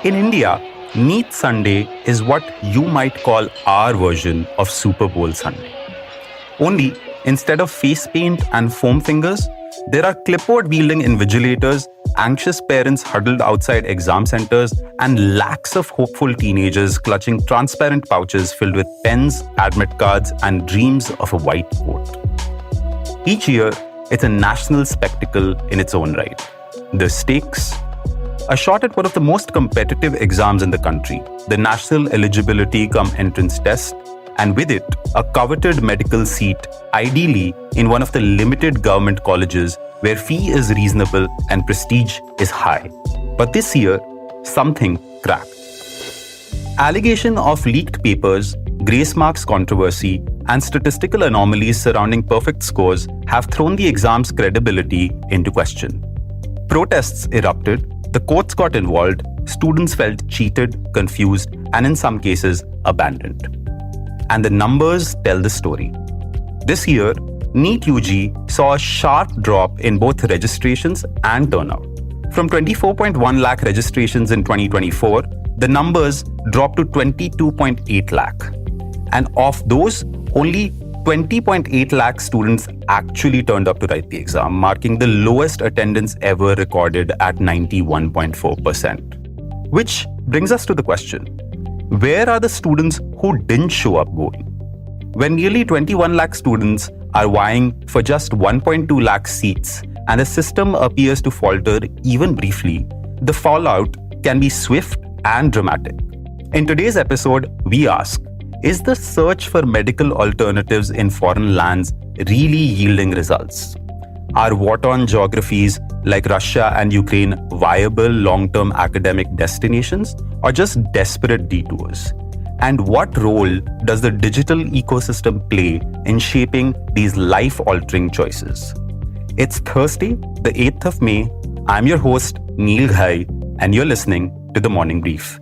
In India, NEET Sunday is what you might call our version of Super Bowl Sunday. Only, instead of face paint and foam fingers, there are clipboard-wielding invigilators, anxious parents huddled outside exam centers, and lakhs of hopeful teenagers clutching transparent pouches filled with pens, admit cards, and dreams of a white coat. Each year, it's a national spectacle in its own right. The stakes? A shot at one of the most competitive exams in the country, the National Eligibility Cum Entrance Test, and with it, a coveted medical seat, ideally in one of the limited government colleges where fee is reasonable and prestige is high. But this year, something cracked. Allegation of leaked papers, grace marks controversy, and statistical anomalies surrounding perfect scores have thrown the exam's credibility into question. Protests erupted, the courts got involved, students felt cheated, confused, and in some cases, abandoned. And the numbers tell the story. This year, NEET-UG saw a sharp drop in both registrations and turnout. From 24.1 lakh registrations in 2024, the numbers dropped to 22.8 lakh. And of those, only 20.8 lakh students actually turned up to write the exam, marking the lowest attendance ever recorded at 91.4%. Which brings us to the question, where are the students who didn't show up going? When nearly 21 lakh students are vying for just 1.2 lakh seats and the system appears to falter even briefly, the fallout can be swift and dramatic. In today's episode, we ask, is the search for medical alternatives in foreign lands really yielding results? Are war-torn geographies like Russia and Ukraine viable long-term academic destinations or just desperate detours? And what role does the digital ecosystem play in shaping these life-altering choices? It's Thursday, the 8th of May. I'm your host, Neil Ghai, and you're listening to The Morning Brief.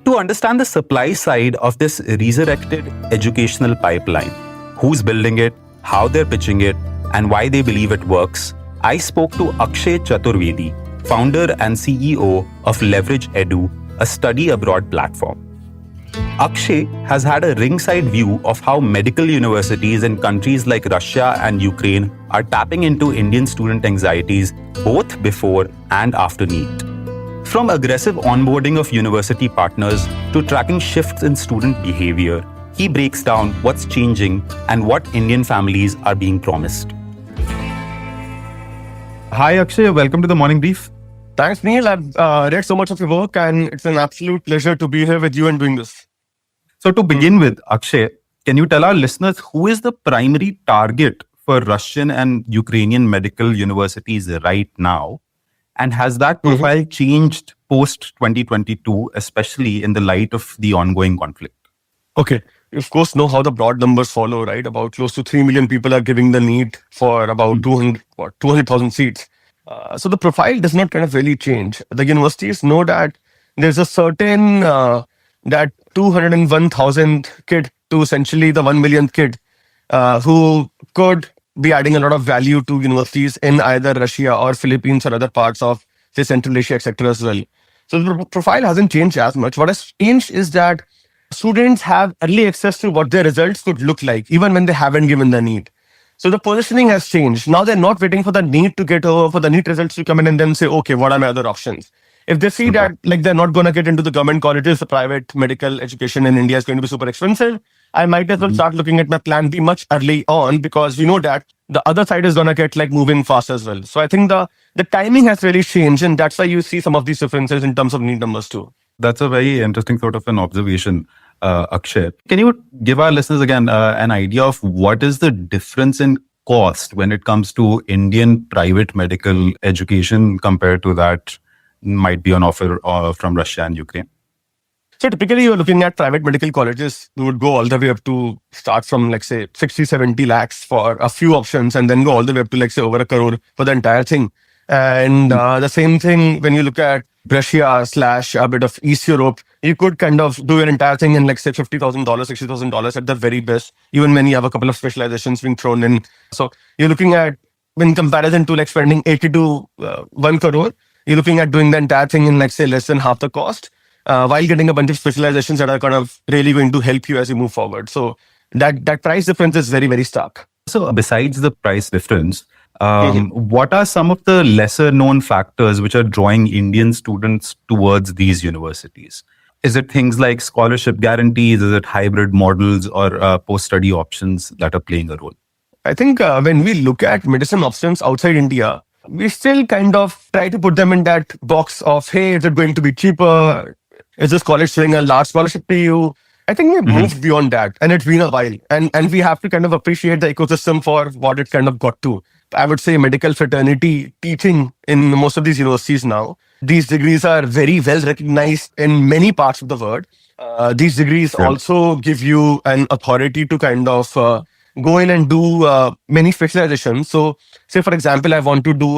To understand the supply side of this resurrected educational pipeline, who's building it, how they're pitching it, and why they believe it works, I spoke to Akshay Chaturvedi, founder and CEO of Leverage Edu, a study abroad platform. Akshay has had a ringside view of how medical universities in countries like Russia and Ukraine are tapping into Indian student anxieties both before and after NEET. From aggressive onboarding of university partners to tracking shifts in student behavior, he breaks down what's changing and what Indian families are being promised. Hi Akshay, welcome to the Morning Brief. Thanks, Neil. I've read so much of your work and it's an absolute pleasure to be here with you and doing this. So to begin with, Akshay, can you tell our listeners who is the primary target for Russian and Ukrainian medical universities right now? And has that profile changed post-2022, especially in the light of the ongoing conflict? Okay. You of course know how the broad numbers follow, right? About close to 3 million people are giving the NEET for about 200,000 seats. So the profile does not kind of really change. The universities know that there's a certain, that 201,000 kid to essentially the 1 millionth kid who could be adding a lot of value to universities in either Russia or Philippines or other parts of, say, Central Asia, etc. as well. So the profile hasn't changed as much. What has changed is that students have early access to what their results could look like, even when they haven't given the NEET. So the positioning has changed. Now they're not waiting for the NEET to get over, for the NEET results to come in and then say, okay, what are my other options? If they see that like they're not going to get into the government colleges, the private medical education in India is going to be super expensive, I might as well start looking at my plan B much early on, because we know that the other side is going to get like moving fast as well. So I think the timing has really changed, and that's why you see some of these differences in terms of NEET numbers too. That's a very interesting sort of an observation, Akshay. Can you give our listeners again an idea of what is the difference in cost when it comes to Indian private medical education compared to that might be on offer from Russia and Ukraine? So typically you're looking at private medical colleges who would go all the way up to start from like say 60, 70 lakhs for a few options and then go all the way up to like say over 1 crore for the entire thing. And the same thing when you look at Russia slash a bit of East Europe, you could kind of do your entire thing in like say $50,000, $60,000 at the very best, even when you have a couple of specializations being thrown in. So you're looking at, in comparison to like spending 80 to 1 crore, you're looking at doing the entire thing in like say less than half the cost, while getting a bunch of specializations that are kind of really going to help you as you move forward. So that price difference is very, very stark. So besides the price difference, what are some of the lesser known factors which are drawing Indian students towards these universities? Is it things like scholarship guarantees? Is it hybrid models or post-study options that are playing a role? I think when we look at medicine options outside India, we still kind of try to put them in that box of, hey, is it going to be cheaper? Is this college showing a large scholarship to you? I think we've moved beyond that, and it's been a while. And we have to kind of appreciate the ecosystem for what it kind of got to. I would say medical fraternity teaching in most of these universities now. These degrees are very well recognized in many parts of the world. These degrees also give you an authority to kind of go in and do many specializations. So say, for example, I want to do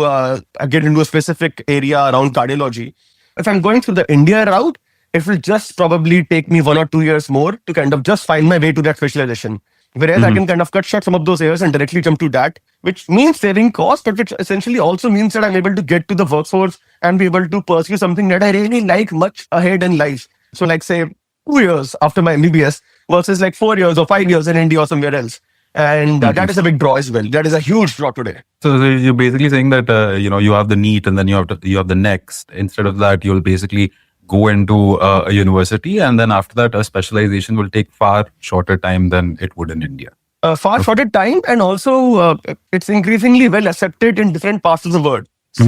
get into a specific area around cardiology. If I'm going through the India route, it will just probably take me 1 or 2 years more to kind of just find my way to that specialization. Whereas I can kind of cut short some of those years and directly jump to that, which means saving cost, but which essentially also means that I'm able to get to the workforce and be able to pursue something that I really like much ahead in life. So like say 2 years after my MBBS versus like 4 years or 5 years in India or somewhere else. And that is a big draw as well. That is a huge draw today. So you're basically saying that, you have the NEET and then you have the next. Instead of that, you'll basically go into a university, and then after that, a specialization will take far shorter time than it would in India. Far shorter time, and also it's increasingly well accepted in different parts of the world. So,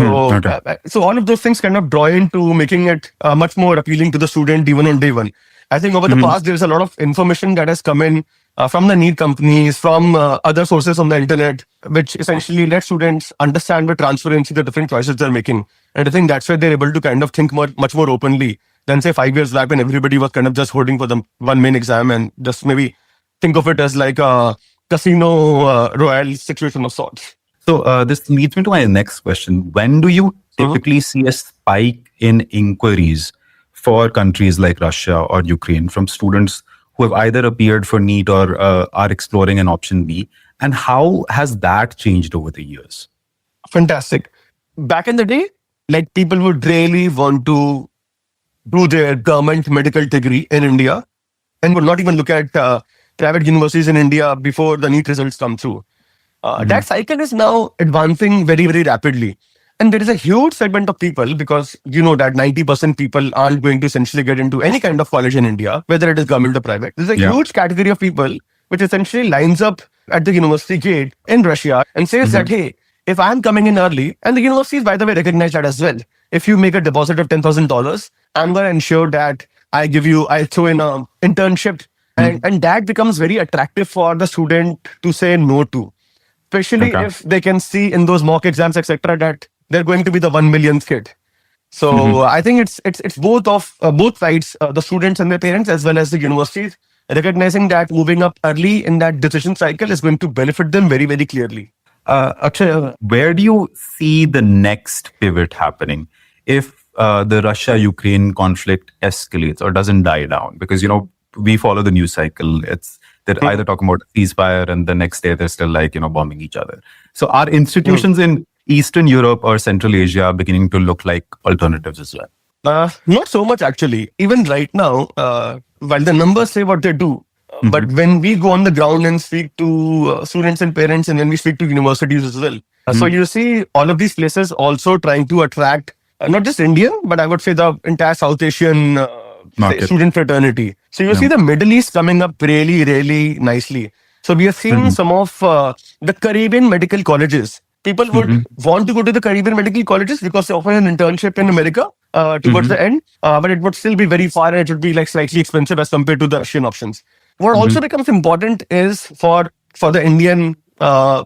so all of those things kind of draw into making it much more appealing to the student even on day one. I think over the past, there's a lot of information that has come in from the NEET companies, from other sources on the internet, which essentially let students understand with transparency the different choices they're making. And I think that's why they're able to kind of think much more openly than say 5 years back when everybody was kind of just holding for the one main exam and just maybe think of it as like a casino royale situation of sorts. So this leads me to my next question. When do you typically see a spike in inquiries for countries like Russia or Ukraine from students who have either appeared for NEET or are exploring an option B? And how has that changed over the years? Fantastic. Back in the day, like people would really want to do their government medical degree in India and would not even look at private universities in India before the NEET results come through. That cycle is now advancing very, very rapidly. And there is a huge segment of people, because you know that 90% people aren't going to essentially get into any kind of college in India, whether it is government or private. There's a huge category of people which essentially lines up at the university gate in Russia and says that, hey, if I'm coming in early, and the universities, by the way, recognize that as well. If you make a deposit of $10,000, I'm going to ensure that I throw in an internship. And that becomes very attractive for the student to say no to, especially if they can see in those mock exams, etc., that they're going to be the 1 millionth kid. So I think it's both sides, the students and their parents, as well as the universities, recognizing that moving up early in that decision cycle is going to benefit them very, very clearly. Akshay, where do you see the next pivot happening if the Russia-Ukraine conflict escalates or doesn't die down? Because, we follow the news cycle. They're either talking about ceasefire and the next day they're still bombing each other. So are institutions in Eastern Europe or Central Asia beginning to look like alternatives as well? Not so much, actually. Even right now, while the numbers say what they do, but when we go on the ground and speak to students and parents, and when we speak to universities as well, so you see all of these places also trying to attract not just Indian, but I would say the entire South Asian student fraternity. So you see the Middle East coming up really, really nicely. So we are seeing some of the Caribbean medical colleges. People would want to go to the Caribbean medical colleges because they offer an internship in America towards the end, but it would still be very far and it would be like slightly expensive as compared to the Russian options. What also becomes important is for the Indian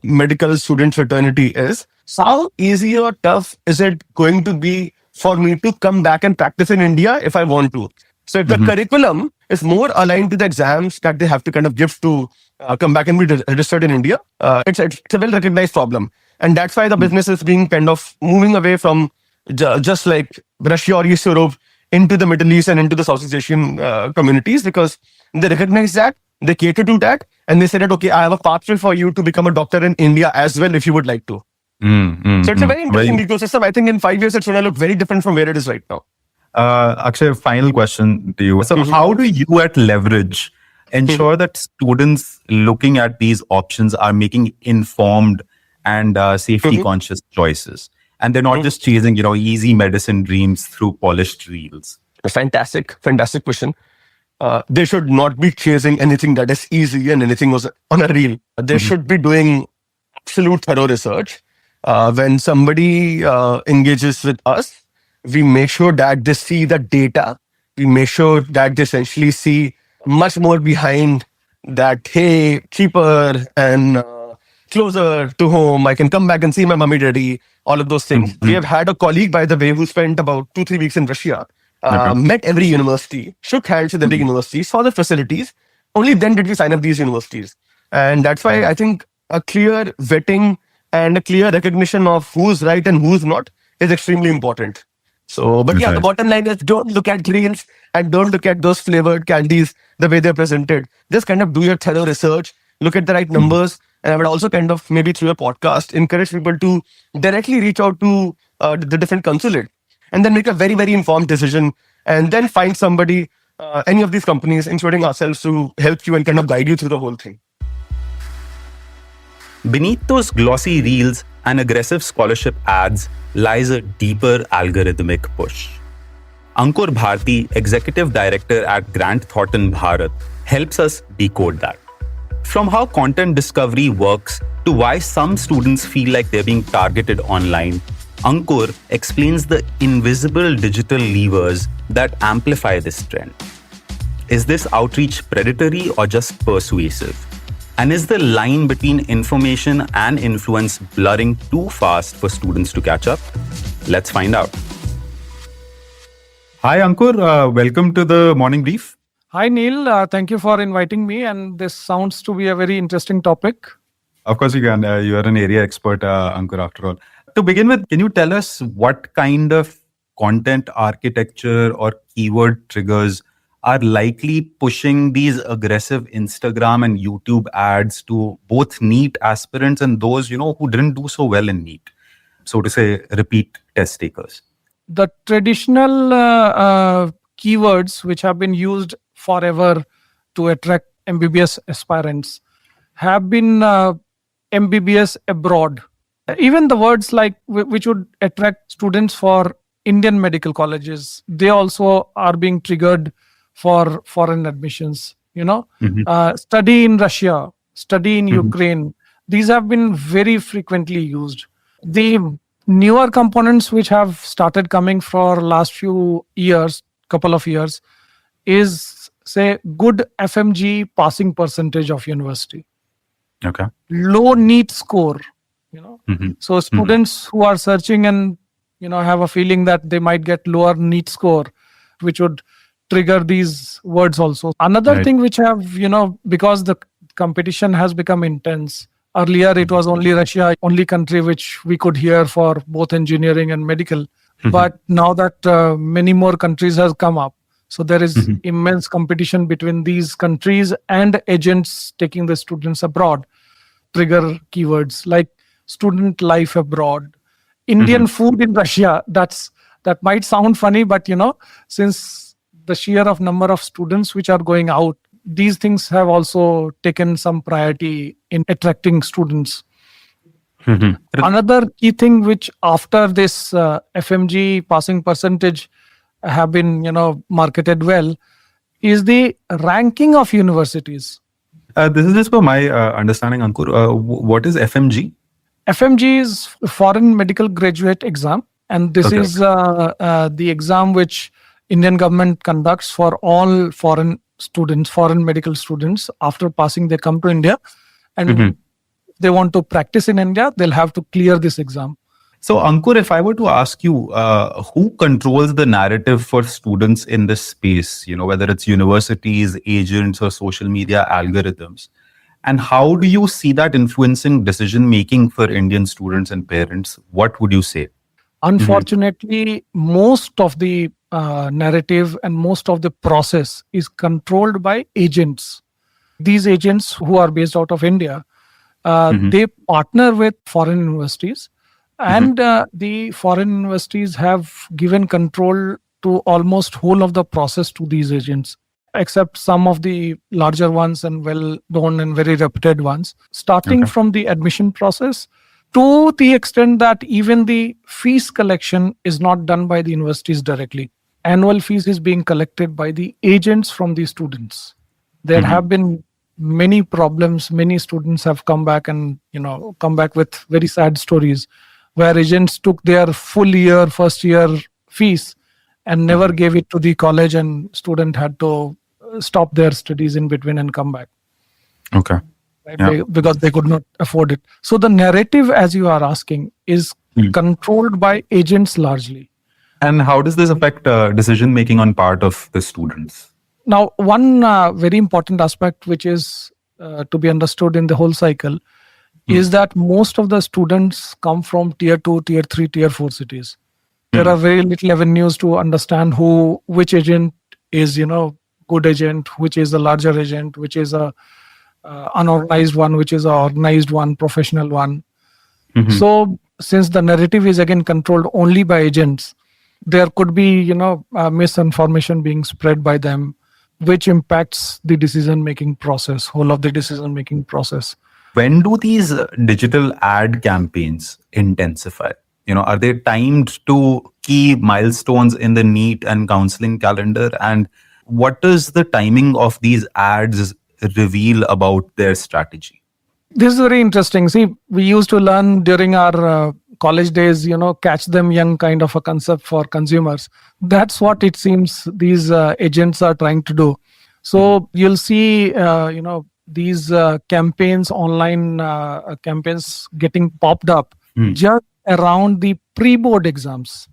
medical student fraternity is how easy or tough is it going to be for me to come back and practice in India if I want to. So if the curriculum is more aligned to the exams that they have to kind of give to come back and be registered in India, it's a well-recognized problem. And that's why the business is being kind of moving away from just like Russia or East Europe into the Middle East and into the Southeast Asian communities, because they recognize that, they cater to that, and they say that, okay, I have a pathway for you to become a doctor in India as well if you would like to. So it's a very interesting ecosystem. I think in 5 years, it's going to look very different from where it is right now. Akshay, final question to you. So how do you at Leverage ensure that students looking at these options are making informed and safety conscious choices? And they're not just chasing, easy medicine dreams through polished reels. Fantastic question. They should not be chasing anything that is easy and anything was on a reel. They should be doing absolute thorough research. When somebody engages with us, we make sure that they see the data. We make sure that they essentially see much more behind that, hey, cheaper and closer to home. I can come back and see my mommy, daddy, all of those things. We have had a colleague, by the way, who spent about 2-3 weeks in Russia, met every university, shook hands with every university, saw the facilities. Only then did we sign up these universities. And that's why I think a clear vetting and a clear recognition of who's right and who's not is extremely important. So, but the bottom line is don't look at reels and don't look at those flavored candies the way they're presented. Just kind of do your thorough research, look at the right numbers. And I would also kind of maybe through a podcast encourage people to directly reach out to the different consulate and then make a very, very informed decision and then find somebody, any of these companies, including ourselves, to help you and kind of guide you through the whole thing. Beneath those glossy reels and aggressive scholarship ads lies a deeper algorithmic push. Ankur Bharti, Executive Director at Grant Thornton Bharat, helps us decode that. From how content discovery works to why some students feel like they're being targeted online, Ankur explains the invisible digital levers that amplify this trend. Is this outreach predatory or just persuasive? And is the line between information and influence blurring too fast for students to catch up? Let's find out. Hi, Ankur. Welcome to the Morning Brief. Hi, Neil. Thank you for inviting me. And this sounds to be a very interesting topic. Of course, you can. You are an area expert, Ankur, after all. To begin with, can you tell us what kind of content architecture or keyword triggers are likely pushing these aggressive Instagram and YouTube ads to both NEET aspirants and those, who didn't do so well in NEET? So to say, repeat test takers. The traditional keywords which have been used forever to attract MBBS aspirants have been MBBS abroad. Even the words like which would attract students for Indian medical colleges, they also are being triggered for foreign admissions. Study in Russia, study in Ukraine. These have been very frequently used. The newer components which have started coming for last couple of years, is say good FMG passing percentage of university. Okay. Low NEET score. So students who are searching and have a feeling that they might get lower NEET score, which would trigger these words also. Another thing which have, because the competition has become intense. Earlier, it was only Russia, only country which we could hear for both engineering and medical. But now that many more countries has come up, so there is immense competition between these countries and agents taking the students abroad. Trigger keywords like student life abroad, Indian food in Russia. That might sound funny, but since the sheer of number of students which are going out, these things have also taken some priority in attracting students. Another key thing which after this FMG passing percentage have been marketed well is the ranking of universities. This is just for my understanding, Ankur. What is FMG? FMG is Foreign Medical Graduate Exam, and this is the exam which Indian government conducts for all foreign students, foreign medical students. After passing, they come to India, and they want to practice in India, they'll have to clear this exam. So, Ankur, if I were to ask you, who controls the narrative for students in this space, whether it's universities, agents, or social media algorithms, and how do you see that influencing decision-making for Indian students and parents? What would you say? Unfortunately, most of the narrative and most of the process is controlled by agents. These agents who are based out of India, they partner with foreign universities, and the foreign universities have given control to almost whole of the process to these agents, except some of the larger ones and well-known and very reputed ones, starting from the admission process to the extent that even the fees collection is not done by the universities directly. Annual fees is being collected by the agents from the students. There have been many problems. Many students have come back with very sad stories where agents took their first year fees and never gave it to the college, and student had to stop their studies in between and come back. Okay. Right? Because they could not afford it. So the narrative, as you are asking, is controlled by agents largely. And how does this affect decision making on part of the students? Now, one very important aspect which is to be understood in the whole cycle is that most of the students come from tier 2, tier 3, tier 4 cities. There are very little avenues to understand which agent is, good agent, which is a larger agent, which is a unorganized one, which is a organized one, professional one. So since the narrative is again controlled only by agents, there could be, misinformation being spread by them, which impacts the decision-making process, whole of the decision-making process. When do these digital ad campaigns intensify? Are they timed to key milestones in the NEET and counseling calendar? And what does the timing of these ads reveal about their strategy? This is very interesting. See, we used to learn during our college days, catch them young kind of a concept for consumers. That's what it seems these agents are trying to do. So you'll see, these campaigns, online campaigns getting popped up just around the pre-board exams.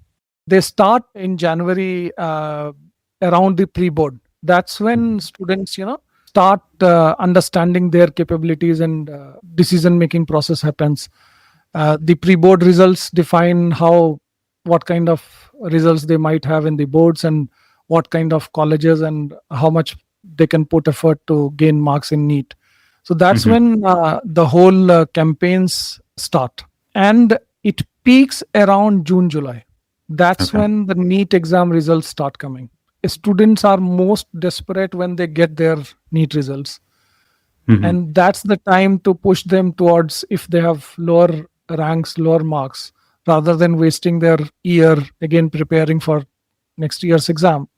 They start in January around the pre-board. That's when students, start understanding their capabilities and decision-making process happens. The pre-board results define what kind of results they might have in the boards and what kind of colleges and how much they can put effort to gain marks in NEET. So that's when the whole campaigns start. And it peaks around June, July. That's when the NEET exam results start coming. Students are most desperate when they get their NEET results. And that's the time to push them towards, if they have lower ranks, lower marks, rather than wasting their year again preparing for next year's exam.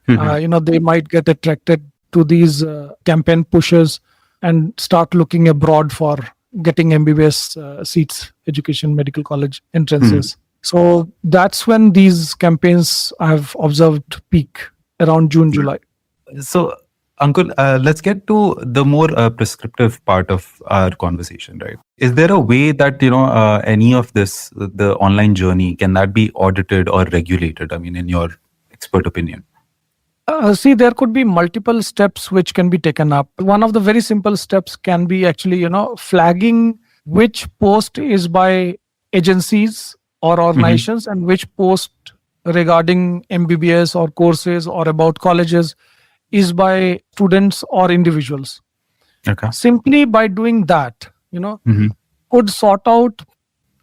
They might get attracted to these campaign pushes and start looking abroad for getting MBBS seats, education, medical college entrances. So that's when these campaigns I've observed peak around June, July. So, Ankur, let's get to the more prescriptive part of our conversation, right? Is there a way that, any of this, the online journey, can that be audited or regulated? I mean, in your expert opinion? See, there could be multiple steps which can be taken up. One of the very simple steps can be actually, flagging which post is by agencies or organizations and which post regarding MBBS or courses or about colleges is by students or individuals. Okay. Simply by doing that, could sort out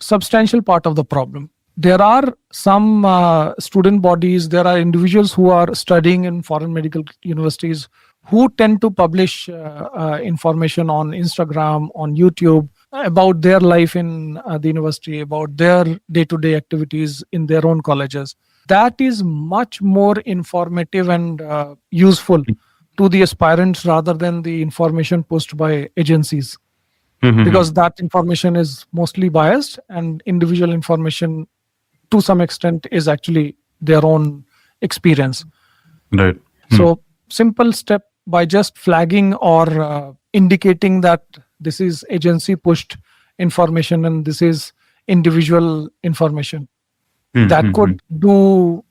substantial part of the problem. There are some student bodies, there are individuals who are studying in foreign medical universities who tend to publish information on Instagram, on YouTube about their life in the university, about their day-to-day activities in their own colleges. That is much more informative and useful to the aspirants rather than the information pushed by agencies. Because that information is mostly biased and individual information to some extent is actually their own experience. Right. So simple step by just flagging or indicating that this is agency pushed information and this is individual information. That could do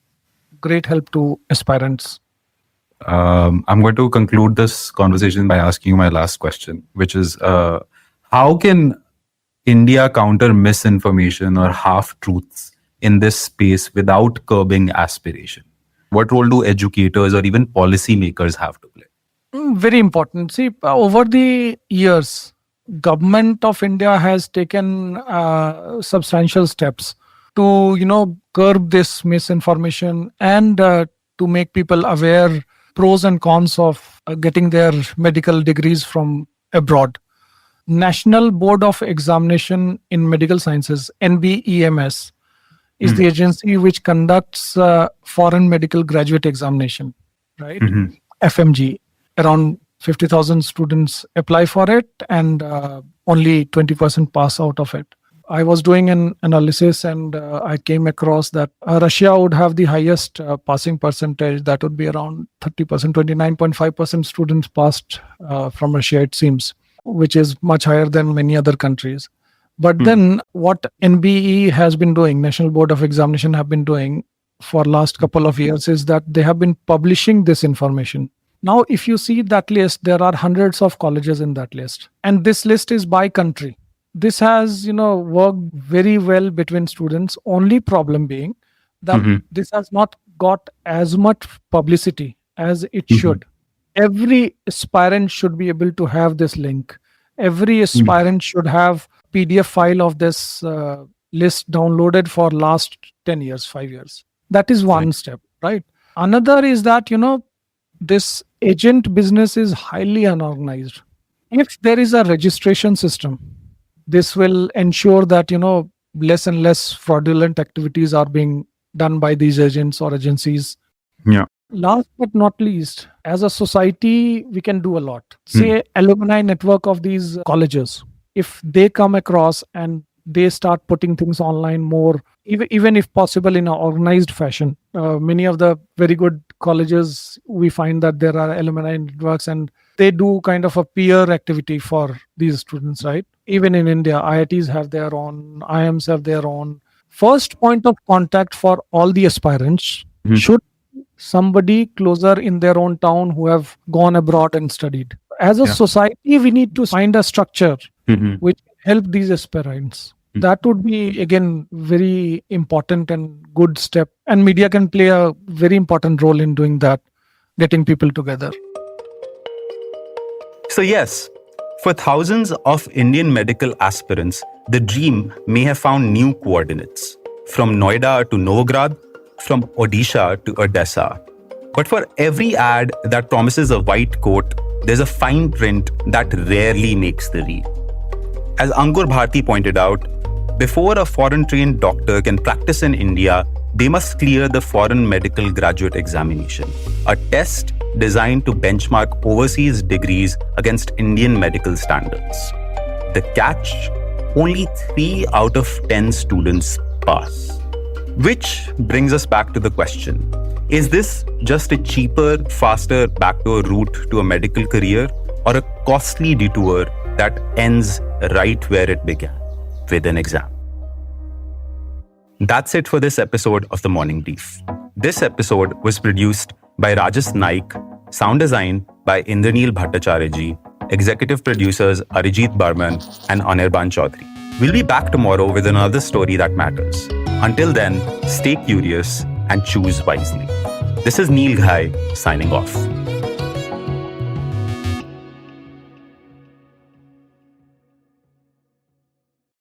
great help to aspirants. I'm going to conclude this conversation by asking you my last question, which is how can India counter misinformation or half-truths in this space without curbing aspiration? What role do educators or even policymakers have to play? Very important. See, over the years, government of India has taken substantial steps to, curb this misinformation and to make people aware pros and cons of getting their medical degrees from abroad. National Board of Examination in Medical Sciences, NBEMS, is the agency which conducts foreign medical graduate examination, right? FMG. Around 50,000 students apply for it and only 20% pass out of it. I was doing an analysis and I came across that Russia would have the highest passing percentage. That would be around 30%, 29.5% students passed from Russia, it seems, which is much higher than many other countries. But then what NBE has been doing, National Board of Examination have been doing for last couple of years is that they have been publishing this information. Now, if you see that list, there are hundreds of colleges in that list. And this list is by country. This has, worked very well between students. Only problem being that this has not got as much publicity as it should. Every aspirant should be able to have this link. Every aspirant should have PDF file of this list downloaded for last 10 years, 5 years. That is one step, right? Another is that, this agent business is highly unorganized. If there is a registration system, this will ensure that, less and less fraudulent activities are being done by these agents or agencies. Yeah. Last but not least, as a society, we can do a lot. Say, alumni network of these colleges. If they come across and they start putting things online more, even if possible in an organized fashion. Many of the very good colleges, we find that there are alumni networks and they do kind of a peer activity for these students, right? Even in India, IITs have their own, IIMs have their own. First point of contact for all the aspirants should somebody closer in their own town who have gone abroad and studied. As a society, we need to find a structure which help these aspirants. That would be, again, very important and good step. And media can play a very important role in doing that, getting people together. So yes, for thousands of Indian medical aspirants, the dream may have found new coordinates. From Noida to Novograd, from Odisha to Odessa. But for every ad that promises a white coat, there's a fine print that rarely makes the read. As Ankur Bharti pointed out, before a foreign-trained doctor can practice in India, they must clear the Foreign Medical Graduate Examination, a test designed to benchmark overseas degrees against Indian medical standards. The catch? Only 3 out of 10 students pass. Which brings us back to the question, is this just a cheaper, faster backdoor route to a medical career, or a costly detour that ends right where it began, with an exam? That's it for this episode of The Morning Brief. This episode was produced by Rajas Naik, sound design by Indraneel Bhattacharya, executive producers Arijit Barman and Anirban Chaudhary. We'll be back tomorrow with another story that matters. Until then, stay curious and choose wisely. This is Neil Ghai signing off.